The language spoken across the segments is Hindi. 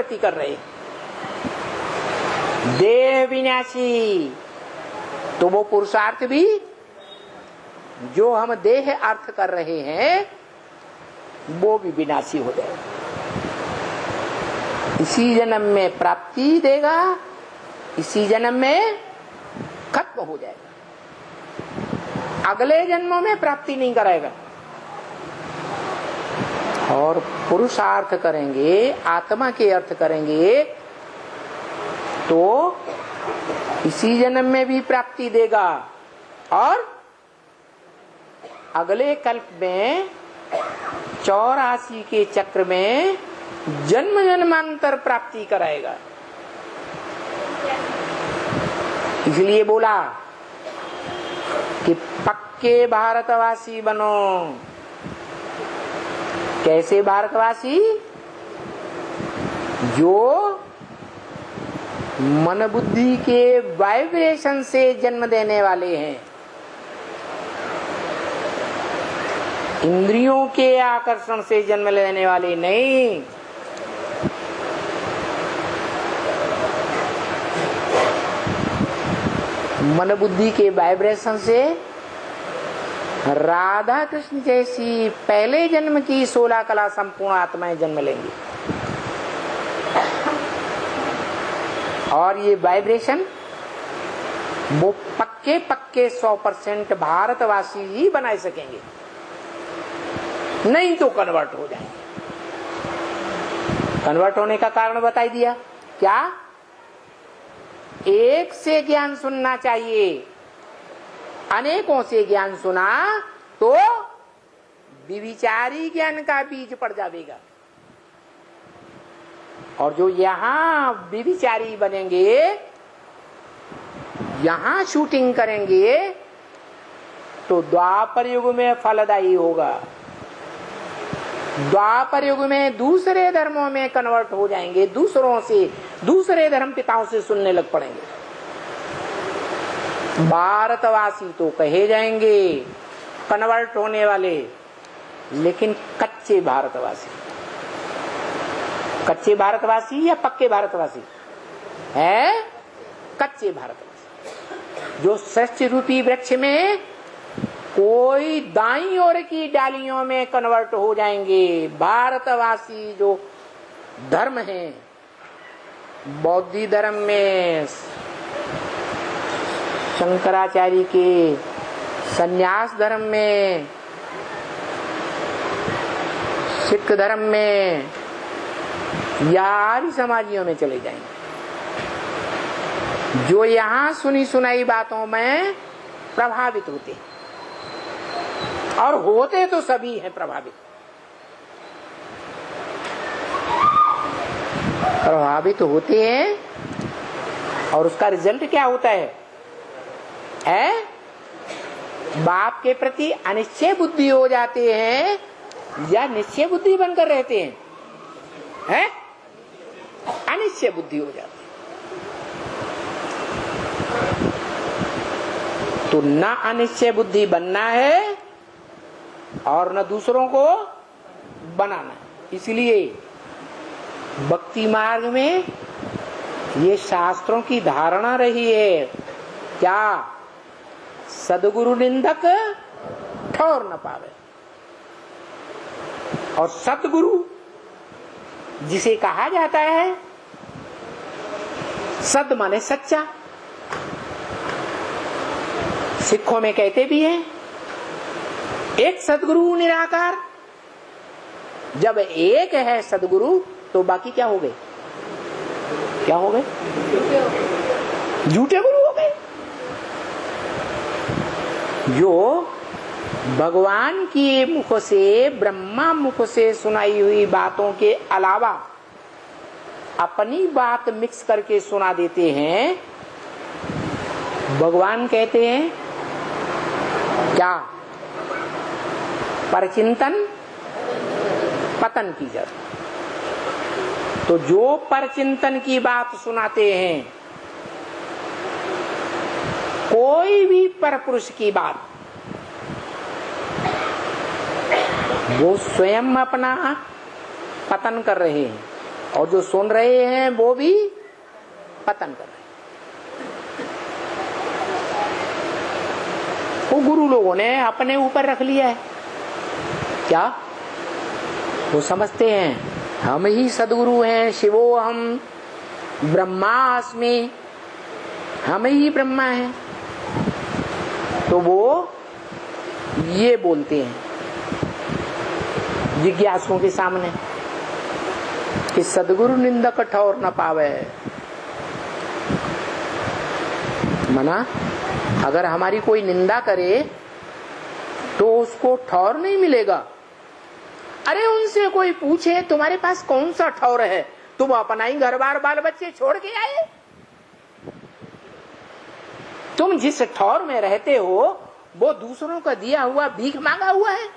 प्रति कर रहे हैं। देह विनाशी, तो वो पुरुषार्थ भी जो हम देह अर्थ कर रहे हैं वो भी विनाशी हो जाएगा। इसी जन्म में प्राप्ति देगा, इसी जन्म में खत्म हो जाएगा, अगले जन्मों में प्राप्ति नहीं कराएगा। और पुरुषार्थ करेंगे, आत्मा के अर्थ करेंगे तो इसी जन्म में भी प्राप्ति देगा और अगले कल्प में 84 के चक्र में जन्म जन्मांतर प्राप्ति कराएगा। इसलिए बोला कि पक्के भारतवासी बनो। कैसे भारतवासी? जो मन बुद्धि के वाइब्रेशन से जन्म देने वाले हैं, इंद्रियों के आकर्षण से जन्म लेने वाले नहीं। मन बुद्धि के वाइब्रेशन से राधा कृष्ण जैसी पहले जन्म की 16 कला संपूर्ण आत्माएं जन्म लेंगी। और ये वाइब्रेशन वो पक्के 100% भारतवासी ही बना सकेंगे, नहीं तो कन्वर्ट हो जाएंगे। कन्वर्ट होने का कारण बताई दिया क्या? एक से ज्ञान सुनना चाहिए, अनेकों से ज्ञान सुना तो विविचारी ज्ञान का बीज पड़ जाएगा। और जो यहाँ विविचारी बनेंगे, यहाँ शूटिंग करेंगे तो द्वापर युग में फलदायी होगा। द्वापर युग में दूसरे धर्मों में कन्वर्ट हो जाएंगे, दूसरों से, दूसरे धर्म पिताओं से सुनने लग पड़ेंगे। भारतवासी तो कहे जाएंगे कन्वर्ट होने वाले, लेकिन कच्चे भारतवासी। कच्चे भारतवासी या पक्के भारतवासी है? कच्चे भारतवासी जो सृष्टि रूपी वृक्ष में कोई दाईं ओर की डालियों में कन्वर्ट हो जाएंगे। भारतवासी जो धर्म है, बौद्ध धर्म में शंकराचार्य के, संन्यास धर्म में, सिख धर्म में या आर्य समाजियों में चले जाएंगे। जो यहाँ सुनी सुनाई बातों में प्रभावित होते हैं, और होते तो सभी हैं प्रभावित। प्रभावित होते हैं और उसका रिजल्ट क्या होता है? बाप के प्रति अनिश्चय बुद्धि हो जाते हैं या निश्चय बुद्धि बनकर रहते हैं? अनिश्चय बुद्धि हो जाती है। तो न अनिश्चय बुद्धि बनना है और न दूसरों को बनाना है। इसलिए भक्ति मार्ग में ये शास्त्रों की धारणा रही है क्या? सदगुरु निंदक ठौर न पावे। और सतगुरु जिसे कहा जाता है, सद माने सच्चा। सिखों में कहते भी हैं एक सदगुरु निराकार। जब एक है सदगुरु तो बाकी क्या हो गए? क्या हो गए? झूठे गुरु हो गए। जो भगवान के मुख से, ब्रह्मा मुख से सुनाई हुई बातों के अलावा अपनी बात मिक्स करके सुना देते हैं, भगवान कहते हैं क्या? परचिंतन पतन की जड़। तो जो परचिंतन की बात सुनाते हैं, कोई भी परपुरुष की बात, वो स्वयं अपना पतन कर रहे हैं। और जो सुन रहे हैं वो भी पतन कर रहे हैं। वो गुरु लोगों ने अपने ऊपर रख लिया है। क्या वो समझते हैं हम ही सदगुरु हैं, शिवो हम ब्रह्मास्मि, हम ही ब्रह्मा हैं। तो वो ये बोलते हैं जिज्ञासुओं के सामने कि सदगुरु निंदक ठौर न पावे। मना अगर हमारी कोई निंदा करे तो उसको ठौर नहीं मिलेगा। अरे उनसे कोई पूछे तुम्हारे पास कौन सा ठौर है, तुम अपना ही घर बार बाल बच्चे छोड़ के आए। तुम जिस ठौर में रहते हो वो दूसरों का दिया हुआ भीख मांगा हुआ है।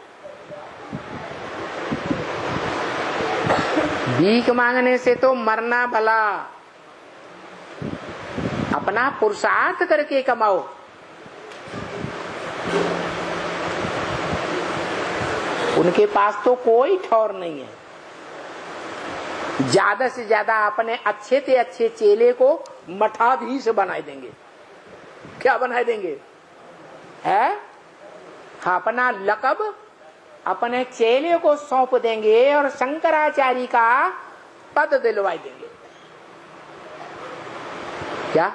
भीख मांगने से तो मरना भला, अपना पुरुषार्थ करके कमाओ। उनके पास तो कोई ठौर नहीं है। ज्यादा से ज्यादा अपने अच्छे से अच्छे चेले को मठाधीश बना देंगे। क्या बना देंगे है? अपना लकब अपने चेले को सौंप देंगे और शंकराचार्य का पद दिलवाई देंगे। क्या?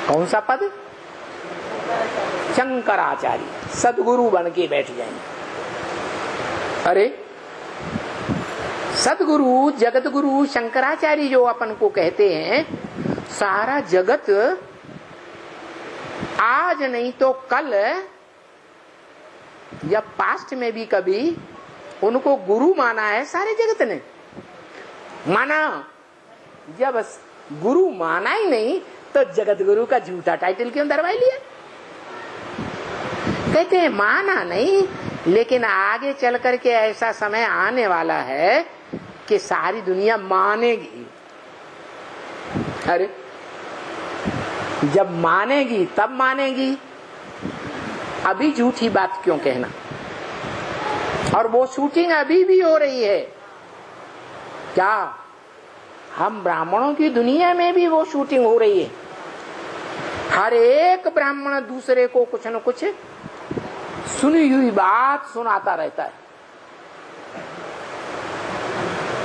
कौन सा पद? शंकराचार्य, सदगुरु बन के बैठ जाएंगे। अरे सदगुरु जगत गुरु शंकराचार्य जो अपन को कहते हैं, सारा जगत आज नहीं तो कल या पास्ट में भी कभी उनको गुरु माना है। सारे जगत ने माना। जब गुरु माना ही नहीं तो जगत गुरु का झूठा टाइटल क्यों दरवाई लिया? कहते हैं माना नहीं, लेकिन आगे चल करके ऐसा समय आने वाला है कि सारी दुनिया मानेगी। अरे जब मानेगी तब मानेगी, अभी झूठी बात क्यों कहना? और वो शूटिंग अभी भी हो रही है। क्या हम ब्राह्मणों की दुनिया में भी वो शूटिंग हो रही है? हर एक ब्राह्मण दूसरे को कुछ न कुछ सुनी हुई बात सुनाता रहता है,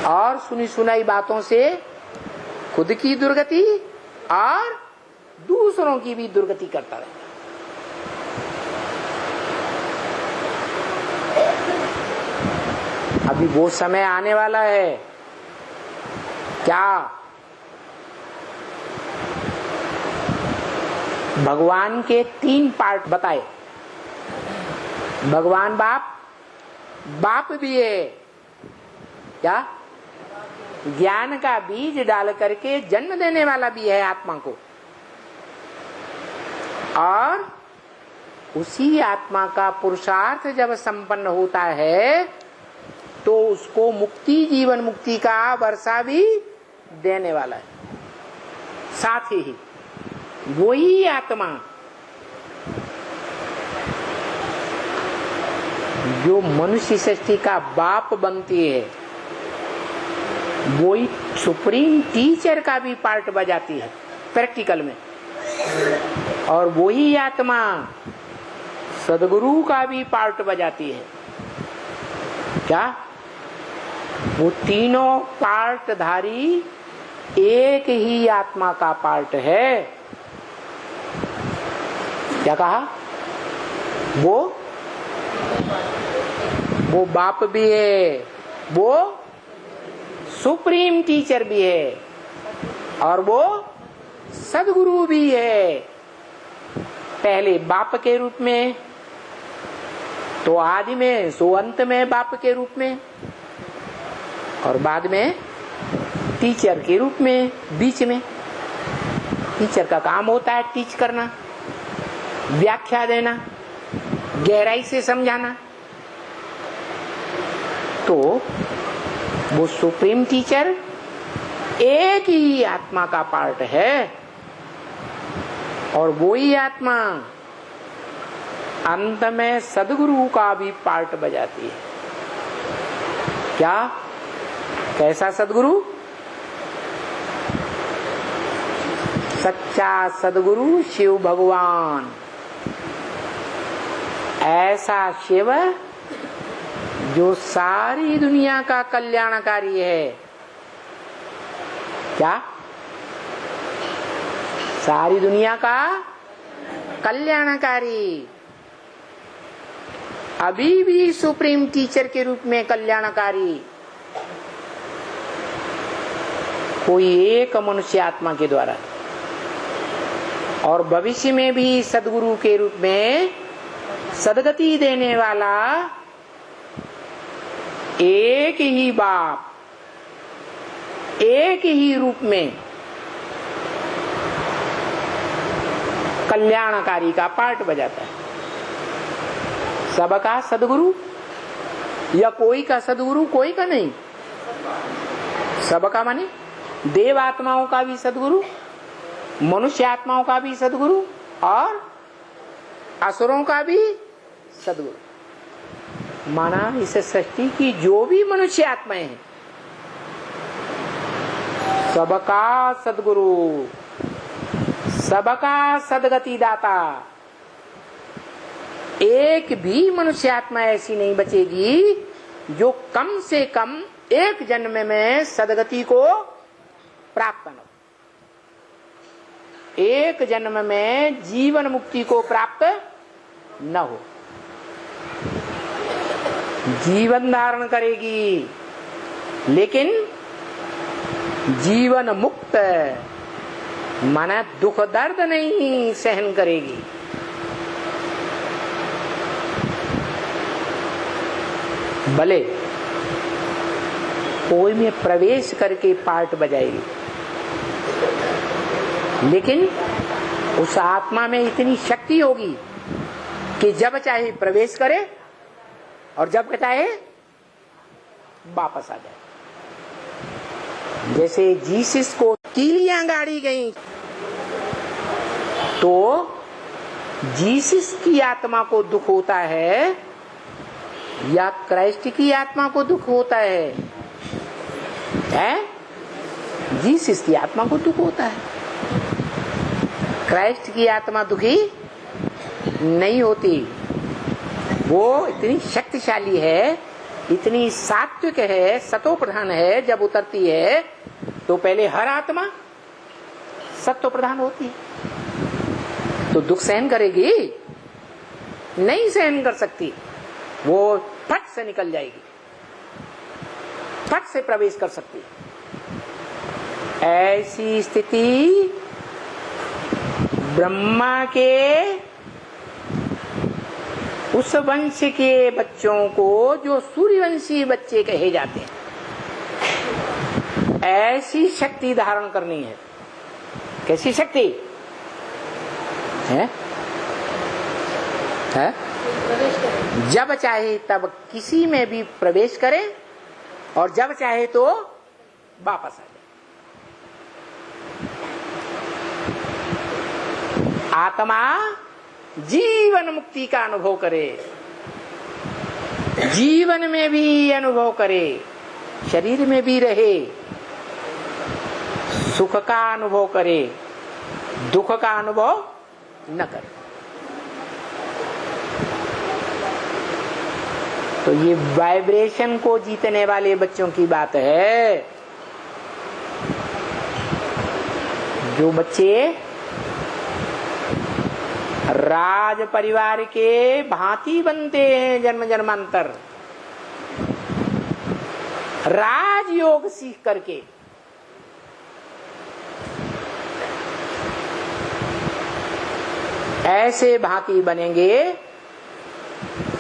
और सुनी सुनाई बातों से खुद की दुर्गति और दूसरों की भी दुर्गति करता रहता है। अभी वो समय आने वाला है। क्या भगवान के 3 पार्ट बताए। भगवान बाप भी है। क्या? ज्ञान का बीज डाल करके जन्म देने वाला भी है आत्मा को, और उसी आत्मा का पुरुषार्थ जब संपन्न होता है तो उसको मुक्ति, जीवन मुक्ति का वर्षा भी देने वाला है। साथ ही वही आत्मा जो मनुष्य सृष्टि का बाप बनती है, वही सुप्रीम टीचर का भी पार्ट बजाती है प्रैक्टिकल में, और वही आत्मा सदगुरु का भी पार्ट बजाती है। क्या? वो तीनों पार्टधारी एक ही आत्मा का पार्ट है। क्या कहा? वो बाप भी है, वो सुप्रीम टीचर भी है, और वो सदगुरु भी है। पहले बाप के रूप में, तो आदि में, सो अंत में बाप के रूप में, और बाद में टीचर के रूप में बीच में। टीचर का काम होता है टीच करना, व्याख्या देना, गहराई से समझाना। तो वो सुप्रीम टीचर एक ही आत्मा का पार्ट है, और वो ही आत्मा अंत में सदगुरु का भी पार्ट बजाती है। क्या? कैसा सदगुरु? सच्चा सदगुरु शिव भगवान। ऐसा शिव जो सारी दुनिया का कल्याणकारी है। क्या? सारी दुनिया का कल्याणकारी। अभी भी सुप्रीम टीचर के रूप में कल्याणकारी कोई एक मनुष्य आत्मा के द्वारा, और भविष्य में भी सदगुरु के रूप में सदगति देने वाला एक ही बाप, एक ही रूप में कल्याणकारी का पार्ट बजाता है। सबका सदगुरु या कोई का सदगुरु? कोई का नहीं, सबका माने देव आत्माओं का भी सदगुरु, मनुष्य आत्माओं का भी सदगुरु और असुरों का भी सदगुरु। माना इस सृष्टि की जो भी मनुष्य आत्माएं हैं सबका सदगुरु, सबका सदगति दाता। एक भी मनुष्य आत्मा ऐसी नहीं बचेगी जो कम से कम एक जन्म में सदगति को प्राप्त न हो, एक जन्म में जीवन मुक्ति को प्राप्त न हो। जीवन धारण करेगी लेकिन जीवन मुक्त, माना दुख दर्द नहीं सहन करेगी। भले कोई में प्रवेश करके पार्ट बजाएगी, लेकिन उस आत्मा में इतनी शक्ति होगी कि जब चाहे प्रवेश करे और जब चाहे वापस आ जाए। जैसे जीसस को कीलियां गाड़ी गई तो जीसस की आत्मा को दुख होता है या क्राइस्ट की आत्मा को दुख होता है? जीसस की आत्मा को दुख होता है। क्राइस्ट की आत्मा दुखी नहीं होती। वो इतनी शक्तिशाली है, इतनी सात्विक है, सतो प्रधान है। जब उतरती है तो पहले हर आत्मा सत्व प्रधान होती है, तो दुख सहन करेगी? नहीं सहन कर सकती। वो फट से निकल जाएगी, फट से प्रवेश कर सकती है। ऐसी स्थिति ब्रह्मा के उस वंश के बच्चों को जो सूर्यवंशी बच्चे कहे जाते हैं, ऐसी शक्ति धारण करनी है। कैसी शक्ति है? जब चाहे तब किसी में भी प्रवेश करे और जब चाहे तो वापस आ जाए। आत्मा जीवन मुक्ति का अनुभव करे, जीवन में भी अनुभव करे, शरीर में भी रहे, सुख का अनुभव करे, दुख का अनुभव न करे। तो ये वाइब्रेशन को जीतने वाले बच्चों की बात है। जो बच्चे राज परिवार के भांति बनते हैं जन्म जन्मांतर, राजयोग सीख करके, ऐसे भांति बनेंगे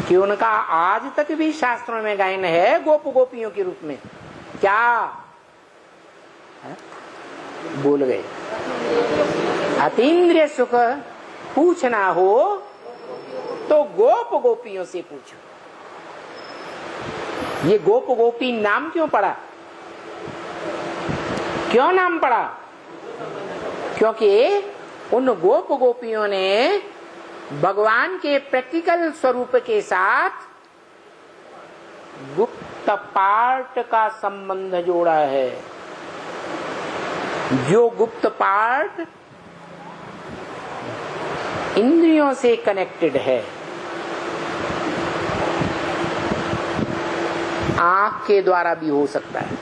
कि उनका आज तक भी शास्त्रों में गायन है गोप गोपियों के रूप में। क्या है? बोल गए। अतीन्द्रिय सुख पूछना हो तो गोप गोपियों से पूछो। ये गोप गोपी नाम क्यों पड़ा? क्यों नाम पड़ा? क्योंकि उन गोप गोपियों ने भगवान के प्रैक्टिकल स्वरूप के साथ गुप्त गुप्त पार्ट का संबंध जोड़ा है। जो गुप्त पार्ट इंद्रियों से कनेक्टेड है, आंख के द्वारा भी हो सकता है।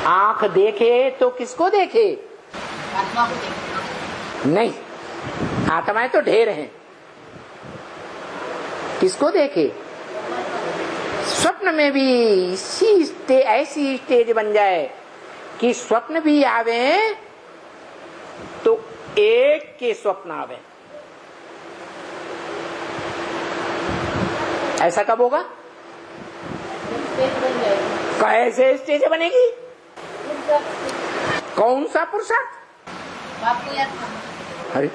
आंख देखे तो किसको देखे? आत्मा को देखे। नहीं, आत्माएं तो ढेर हैं। किसको देखे? स्वप्न में भी ऐसी स्टेज बन जाए कि स्वप्न भी आवे तो एक के स्वप्न आवे। ऐसा कब होगा? कैसे स्टेज बनेगी? कौन सा पुरुषार्थ? अरे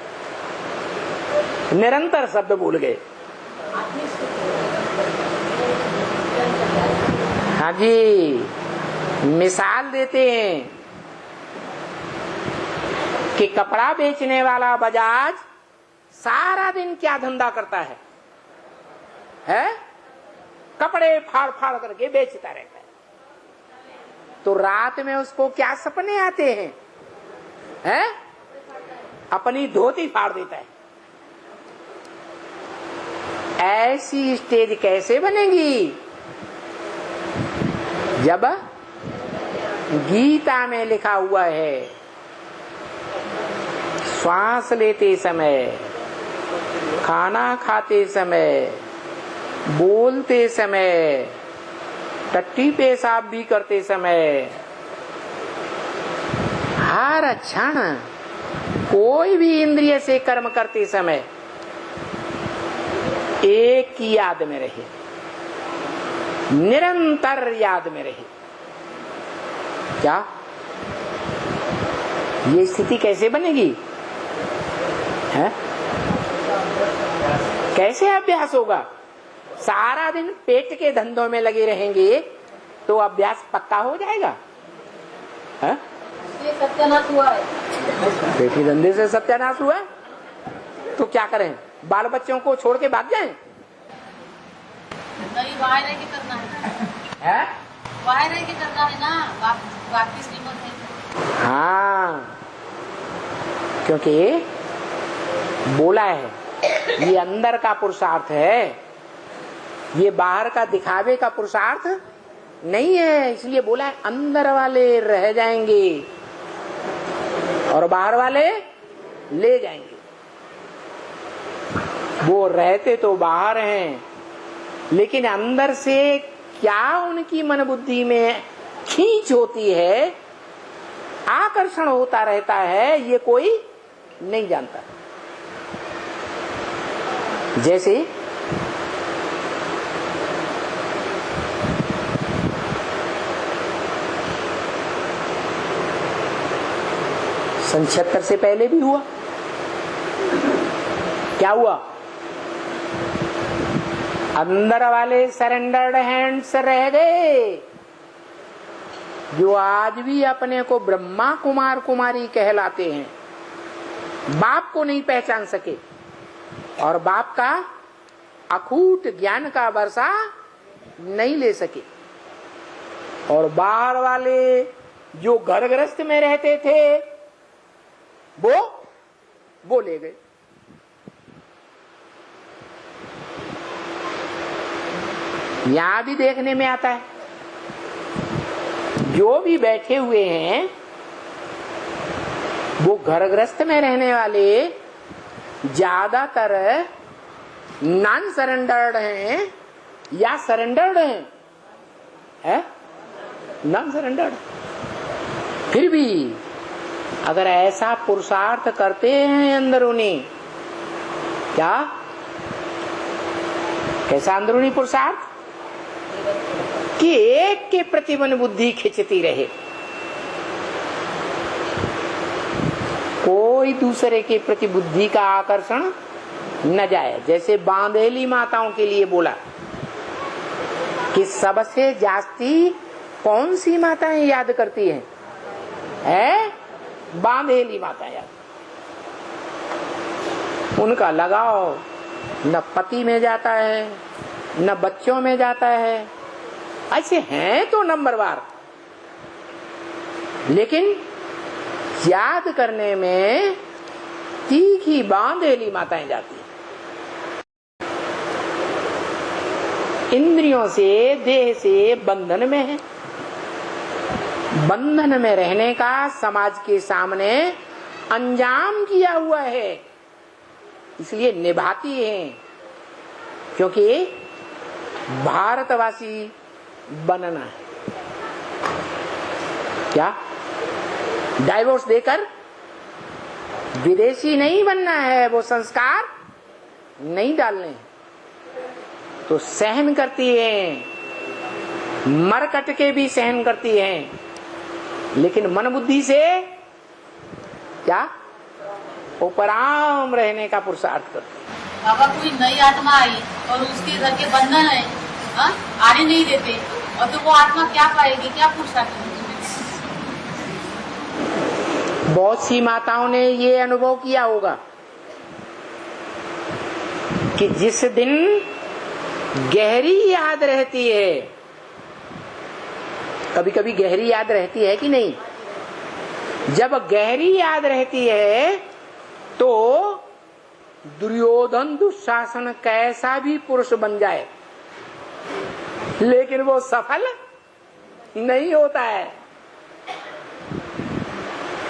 निरंतर शब्द भूल गए। हाँ जी, मिसाल देते हैं कि कपड़ा बेचने वाला बजाज सारा दिन क्या धंधा करता है? कपड़े फाड़ फाड़ करके बेचता रहता है। तो रात में उसको क्या सपने आते हैं? अपनी धोती फाड़ देता है। ऐसी स्टेज कैसे बनेगी? जब गीता में लिखा हुआ है, श्वास लेते समय, खाना खाते समय, बोलते समय, टट्टी पेशाब भी करते समय, हर क्षण कोई भी इंद्रिय से कर्म करते समय एक की याद में रहे, निरंतर याद में रहे। क्या ये स्थिति कैसे बनेगी? कैसे अभ्यास होगा? सारा दिन पेट के धंधों में लगे रहेंगे तो अभ्यास पक्का हो जाएगा? ये सत्यानाश हुआ है। पेट के धंधे से सत्यानाश हुआ है तो क्या करें? बाल बच्चों को छोड़ के भाग जाएं? नहीं, वहाँ रह के करना है। वहाँ रह के करना है ना, बाकी श्रीमत है। हाँ, क्योंकि बोला है ये अंदर का पुरुषार्थ है, ये बाहर का दिखावे का पुरुषार्थ नहीं है। इसलिए बोला है अंदर वाले रह जाएंगे और बाहर वाले ले जाएंगे। वो रहते तो बाहर हैं, लेकिन अंदर से क्या उनकी मन बुद्धि में खींच होती है, आकर्षण होता रहता है, ये कोई नहीं जानता। जैसे सन 76 से पहले भी हुआ। क्या हुआ? अंदर वाले सरेंडर्ड हैंड्स रह गए, जो आज भी अपने को ब्रह्मा कुमार कुमारी कहलाते हैं, बाप को नहीं पहचान सके और बाप का अखूट ज्ञान का वर्षा नहीं ले सके। और बाहर वाले जो घर गृहस्थ में रहते थे वो ले गए। यहां भी देखने में आता है, जो भी बैठे हुए हैं वो घर गृहस्थ में रहने वाले ज्यादातर नॉन सरेंडर्ड हैं या सरेंडर्ड हैं? Non surrendered. फिर भी अगर ऐसा पुरुषार्थ करते हैं अंदरूनी, क्या कैसा अंदरूनी पुरुषार्थ कि एक के प्रति मन बुद्धि खिंचती रहे, कोई दूसरे के प्रति बुद्धि का आकर्षण न जाए। जैसे बांधेली माताओं के लिए बोला कि सबसे जास्ती कौन सी माताएं याद करती हैं? बांधेली माता याद। उनका लगाव न पति में जाता है, न बच्चों में जाता है। ऐसे हैं तो नंबरवार, लेकिन याद करने में तीखी बांधेली माताएं जाती हैं। इंद्रियों से, देह से बंधन में है। बंधन में रहने का समाज के सामने अंजाम किया हुआ है, इसलिए निभाती हैं, क्योंकि भारतवासी बनना है। क्या डाइवोर्स देकर विदेशी नहीं बनना है, वो संस्कार नहीं डालने हैं, तो सहन करती हैं, मर कट के भी सहन करती हैं, लेकिन मन बुद्धि से क्या उपराम रहने का पुरुषार्थ करती है। बाबा कोई नई आत्मा आई और उसके घर के बंधन है, आने नहीं देते, और तो वो आत्मा क्या पाएगी, क्या पुरुषार्थ करेगी? बहुत सी माताओं ने ये अनुभव किया होगा कि जिस दिन गहरी याद रहती है, कभी कभी गहरी याद रहती है कि नहीं, जब गहरी याद रहती है तो दुर्योधन दुशासन कैसा भी पुरुष बन जाए, लेकिन वो सफल नहीं होता है,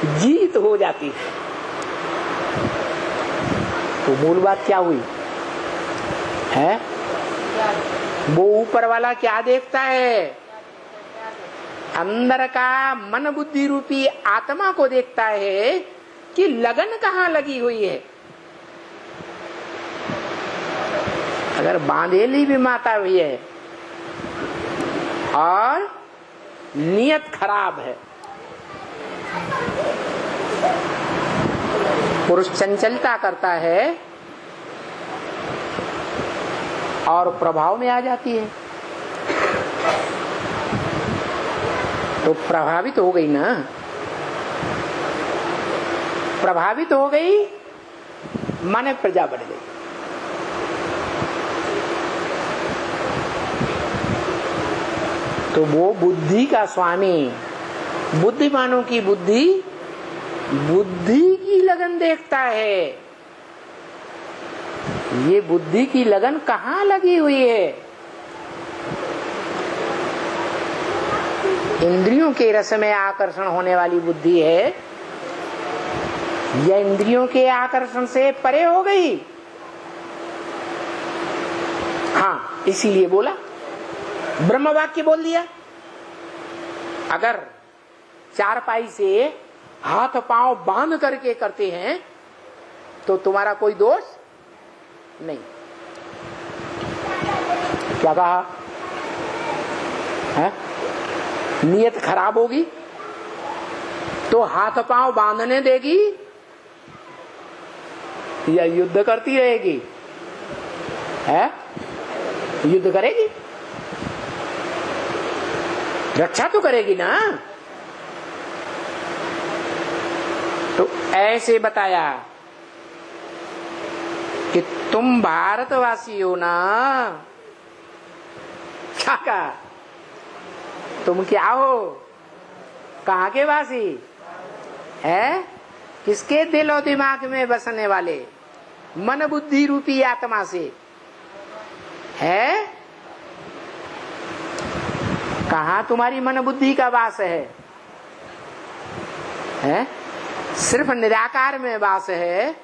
जीत हो जाती है। तो मूल बात क्या हुई है? वो ऊपर वाला क्या देखता है? अंदर का मन बुद्धि रूपी आत्मा को देखता है कि लगन कहाँ लगी हुई है। अगर बांधेली भी माता हुई है और नियत खराब है, पुरुष चंचलता करता है और प्रभाव में आ जाती है, तो प्रभावित हो गई ना, प्रभावित हो गई माने प्रजा बढ़ गई। तो वो बुद्धि का स्वामी, बुद्धिमानों की बुद्धि, बुद्धि की लगन देखता है। ये बुद्धि की लगन कहाँ लगी हुई है? इंद्रियों के रस में आकर्षण होने वाली बुद्धि है, यह इंद्रियों के आकर्षण से परे हो गई। हाँ, इसीलिए बोला, ब्रह्म वाक्य बोल दिया। अगर चारपाई से हाथ पांव बांध करके करते हैं तो तुम्हारा कोई दोष नहीं। क्या कहा है? नियत खराब होगी तो हाथ पांव बांधने देगी या युद्ध करती रहेगी? है? युद्ध करेगी, रक्षा तो करेगी ना। तो ऐसे बताया कि तुम भारतवासी हो ना। क्या कहा? तुम क्या हो? कहाँ के वासी है? किसके दिल और दिमाग में बसने वाले? मन बुद्धि रूपी आत्मा से है। कहाँ तुम्हारी मन बुद्धि का वास है? सिर्फ निराकार में वास है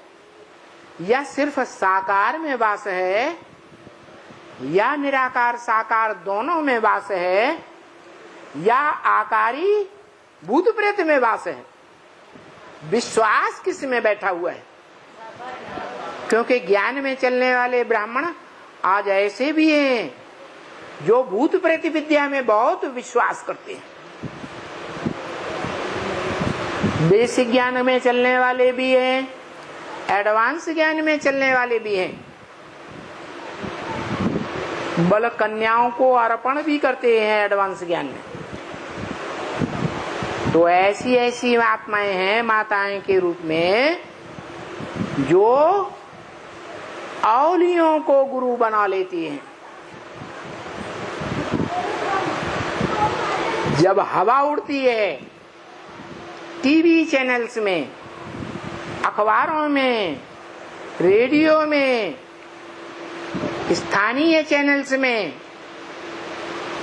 या सिर्फ साकार में वास है या निराकार साकार दोनों में वास है या आकारी भूत प्रेत में वास है? विश्वास किस में बैठा हुआ है? क्योंकि ज्ञान में चलने वाले ब्राह्मण आज ऐसे भी हैं जो भूत प्रेत विद्या में बहुत विश्वास करते हैं। बेसिक ज्ञान में चलने वाले भी हैं, एडवांस ज्ञान में चलने वाले भी हैं। बल कन्याओं को अर्पण भी करते हैं एडवांस ज्ञान में। तो ऐसी ऐसी आत्माएं हैं माताएं के रूप में जो औलियों को गुरु बना लेती हैं। जब हवा उड़ती है टीवी चैनल्स में, अखबारों में, रेडियो में, स्थानीय चैनल्स में,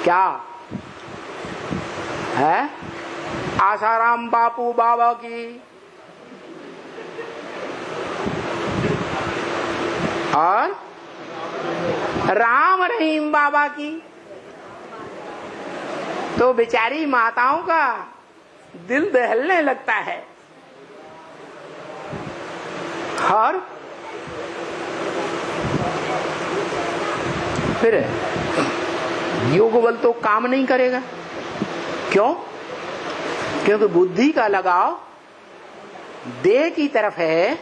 क्या है? आसाराम बापू बाबा की और राम रहीम बाबा की, तो बेचारी माताओं का दिल दहलने लगता है। और फिर योग बल तो काम नहीं करेगा। क्यों? क्योंकि बुद्धि का लगाव देह की तरफ है,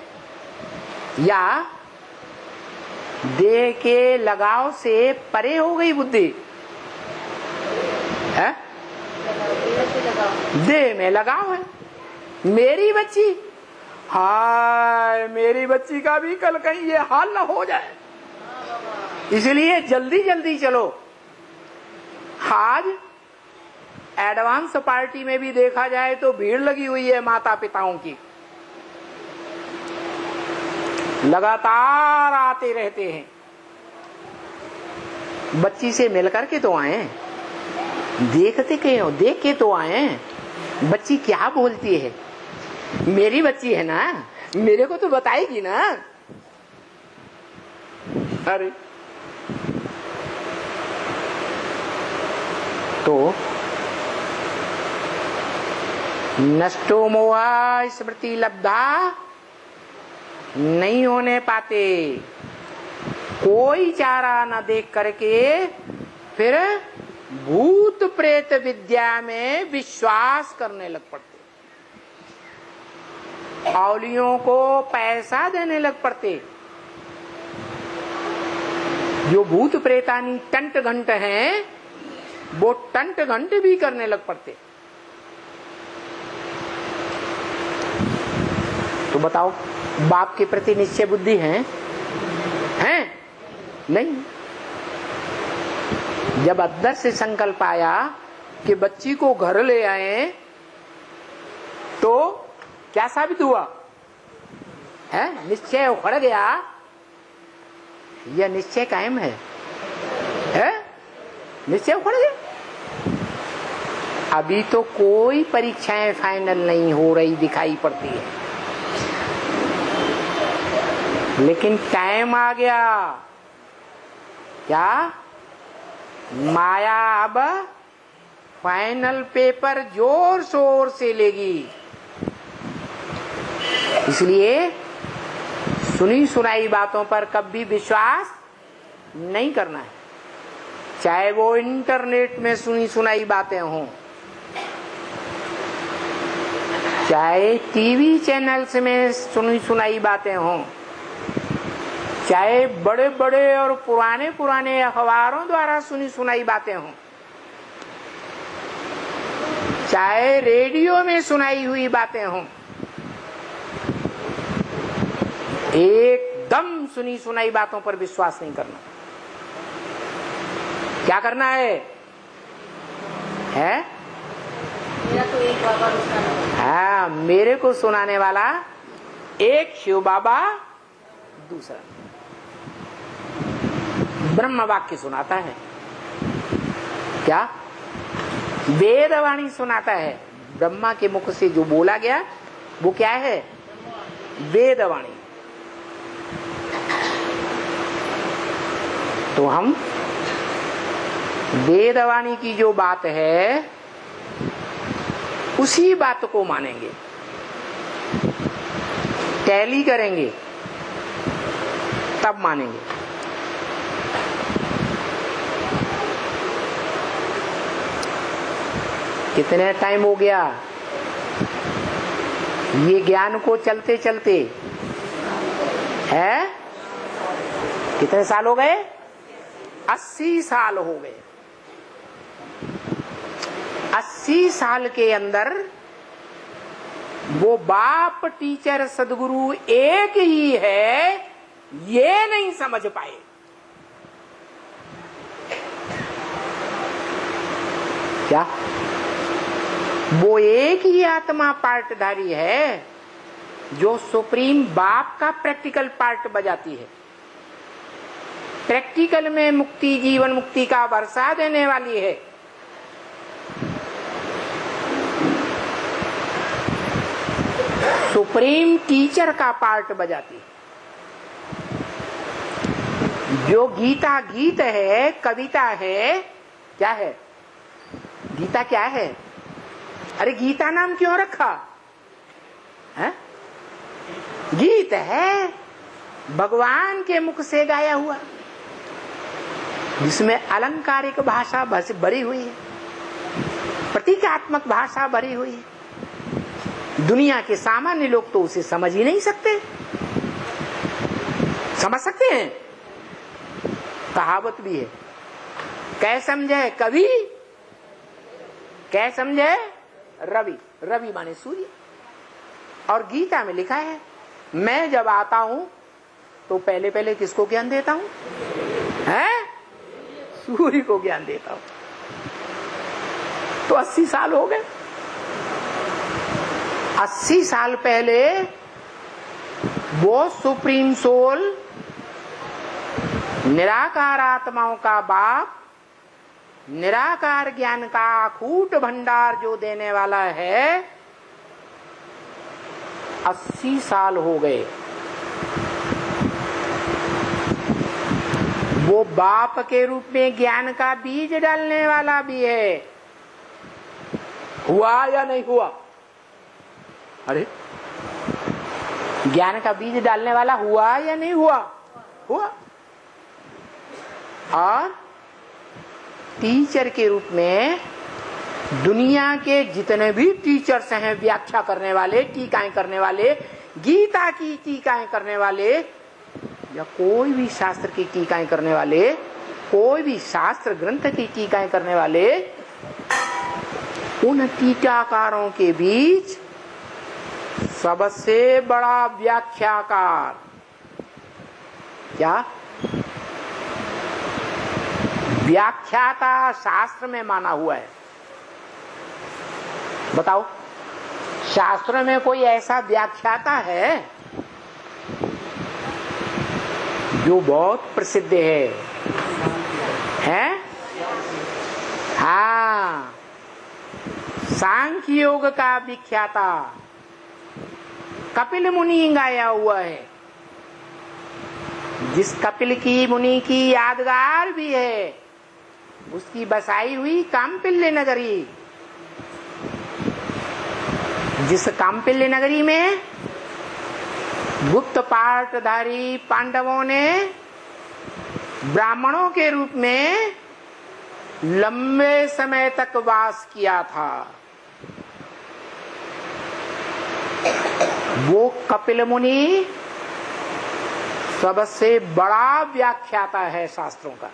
या देह के लगाव से परे हो गई बुद्धि है? देह में लगाव है। मेरी बच्ची, हाय मेरी बच्ची का भी कल कहीं ये हाल न हो जाए, इसलिए जल्दी जल्दी चलो। आज एडवांस पार्टी में भी देखा जाए तो भीड़ लगी हुई है माता पिताओं की, लगातार आते रहते हैं। बच्ची से मिलकर के तो आए, देखते क्यों, देख के तो आए बच्ची क्या बोलती है। मेरी बच्ची है ना, मेरे को तो बताएगी ना। अरे तो नष्टो मोहा स्मृति लब्धा नहीं होने पाते। कोई चारा न देख करके फिर भूत प्रेत विद्या में विश्वास करने लग पड़ते, औलियों को पैसा देने लग पड़ते। जो भूत प्रेतानी टंट घंट हैं वो टंट घंट भी करने लग पड़ते। तो बताओ, बाप के प्रति निश्चय बुद्धि है? नहीं। जब अंदर से संकल्प आया कि बच्ची को घर ले आए तो क्या साबित हुआ है? निश्चय उखड़ गया या निश्चय कायम है? निश्चय उखड़ गया। अभी तो कोई परीक्षाएं फाइनल नहीं हो रही दिखाई पड़ती है, लेकिन टाइम आ गया। क्या? माया अब फाइनल पेपर जोर शोर से लेगी। इसलिए सुनी सुनाई बातों पर कभी विश्वास नहीं करना है, चाहे वो इंटरनेट में सुनी सुनाई बातें हों, चाहे टीवी चैनल्स में सुनी सुनाई बातें हों, चाहे बड़े बड़े और पुराने पुराने अखबारों द्वारा सुनी सुनाई बातें हों, चाहे रेडियो में सुनाई हुई बातें हों, एकदम सुनी सुनाई बातों पर विश्वास नहीं करना। क्या करना है? मेरा तो एक बाबा हाँ, मेरे को सुनाने वाला एक शिव बाबा, दूसरा ब्रह्म वाक्य सुनाता है। क्या? वेदवाणी सुनाता है। ब्रह्मा के मुख से जो बोला गया वो क्या है? वेदवाणी। तो हम वेदवाणी की जो बात है उसी बात को मानेंगे, टैली करेंगे, तब मानेंगे। कितने टाइम हो गया ये ज्ञान को चलते चलते? है कितने साल हो गए? 80 साल हो गए। 80 साल के अंदर वो बाप टीचर सदगुरु एक ही है ये नहीं समझ पाए। क्या वो एक ही आत्मा पार्टधारी है जो सुप्रीम बाप का प्रैक्टिकल पार्ट बजाती है, प्रैक्टिकल में मुक्ति, जीवन मुक्ति का वर्षा देने वाली है। सुप्रीम टीचर का पार्ट बजाती है। जो गीता गीत है, कविता है, क्या है? गीता क्या है? अरे गीता नाम क्यों रखा है? गीत है भगवान के मुख से गाया हुआ, जिसमें अलंकारिक भाषा भरी हुई है, प्रतीकात्मक भाषा भरी हुई है। दुनिया के सामान्य लोग तो उसे समझ ही नहीं सकते। समझ सकते हैं? कहावत भी है, कै समझे कवि, कै समझे रवि। रवि माने सूर्य। और गीता में लिखा है, मैं जब आता हूं तो पहले पहले किसको ज्ञान देता हूं? हैं? सूर्य को ज्ञान देता हूं। तो 80 साल हो गए। 80 साल पहले वो सुप्रीम सोल, निराकार आत्माओं का बाप, निराकार ज्ञान का अखूट भंडार जो देने वाला है, 80 साल हो गए। वो बाप के रूप में ज्ञान का बीज डालने वाला भी है। हुआ या नहीं हुआ? अरे ज्ञान का बीज डालने वाला हुआ या नहीं हुआ? हुआ। और टीचर के रूप में दुनिया के जितने भी टीचर्स हैं, व्याख्या करने वाले, टीकाएं करने वाले, गीता की टीकाएं करने वाले, या कोई भी शास्त्र की टीकाएं करने वाले, कोई भी शास्त्र ग्रंथ की टीकाएं करने वाले, उन टीकाकारों के बीच सबसे बड़ा व्याख्याकार क्या? व्याख्याता शास्त्र में माना हुआ है। बताओ, शास्त्र में कोई ऐसा व्याख्याता है जो बहुत प्रसिद्ध है? हैं? हाँ, सांख्य योग का विख्याता कपिल मुनि गाया हुआ है, जिस कपिल की मुनि की यादगार भी है, उसकी बसाई हुई काम्पिल्य नगरी, जिस काम्पिल्य नगरी में गुप्त पाठधारी पांडवों ने ब्राह्मणों के रूप में लंबे समय तक वास किया था। वो कपिल मुनि सबसे बड़ा व्याख्याता है शास्त्रों का।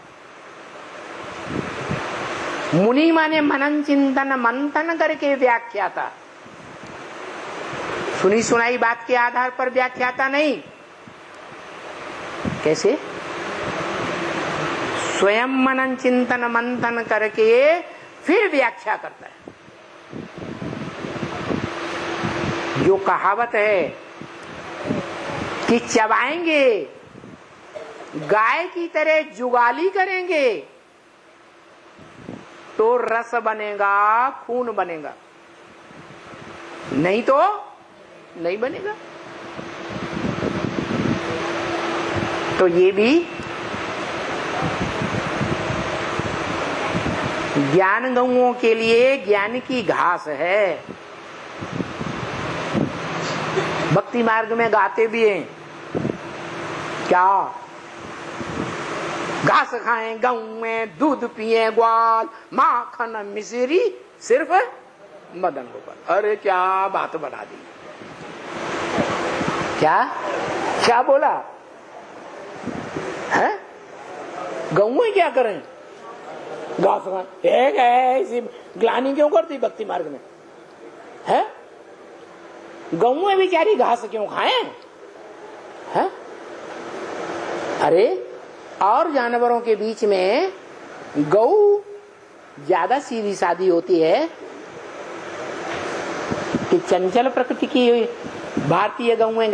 मुनि माने मनन चिंतन मंथन करके व्याख्याता, सुनी सुनाई बात के आधार पर व्याख्याता नहीं। कैसे? स्वयं मनन चिंतन मंथन करके फिर व्याख्या करता है। जो कहावत है कि चबाएंगे, गाय की तरह जुगाली करेंगे तो रस बनेगा, खून बनेगा, नहीं तो नहीं बनेगा। तो ये भी ज्ञान गौओं के लिए ज्ञान की घास है। भक्ति मार्ग में गाते भी हैं, क्या? घास खाएं गऊ में, दूध पिए ग्वाल, माखन मिश्री सिर्फ मदन गोपाल। अरे क्या बात बना दी! क्या क्या बोला है? गऊ क्या करें? घास खाएं। ऐसी ग्लानी क्यों करती भक्ति मार्ग में? है गऊ बेचारी घास क्यों खाएं? है अरे और जानवरों के बीच में गौ ज्यादा सीधी सादी होती है कि चंचल प्रकृति की भारतीय गौएं